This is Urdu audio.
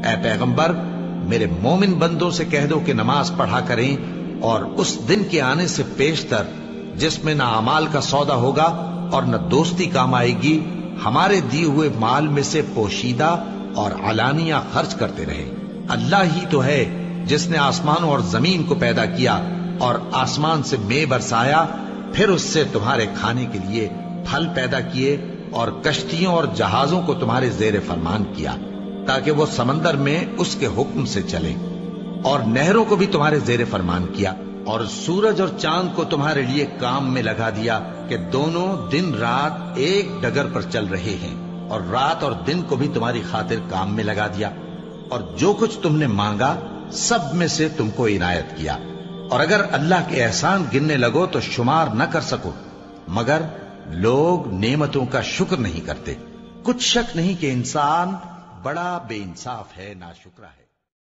اے پیغمبر میرے مومن بندوں سے کہہ دو کہ نماز پڑھا کریں اور اس دن کے آنے سے پیشتر جس میں نہ اعمال کا سودا ہوگا اور نہ دوستی کام آئے گی ہمارے دیے ہوئے مال میں سے پوشیدہ اور علانیہ خرچ کرتے رہے۔ اللہ ہی تو ہے جس نے آسمانوں اور زمین کو پیدا کیا اور آسمان سے مے برسایا، پھر اس سے تمہارے کھانے کے لیے پھل پیدا کیے اور کشتیوں اور جہازوں کو تمہارے زیر فرمان کیا تاکہ وہ سمندر میں اس کے حکم سے چلیں، اور نہروں کو بھی تمہارے زیر فرمان کیا، اور سورج اور چاند کو تمہارے لیے کام میں لگا دیا کہ دونوں دن رات ایک ڈگر پر چل رہے ہیں، اور رات اور دن کو بھی تمہاری خاطر کام میں لگا دیا، اور جو کچھ تم نے مانگا سب میں سے تم کو عنایت کیا، اور اگر اللہ کے احسان گننے لگو تو شمار نہ کر سکو، مگر لوگ نعمتوں کا شکر نہیں کرتے۔ کچھ شک نہیں کہ انسان بڑا بے انصاف ہے، ناشکرا ہے۔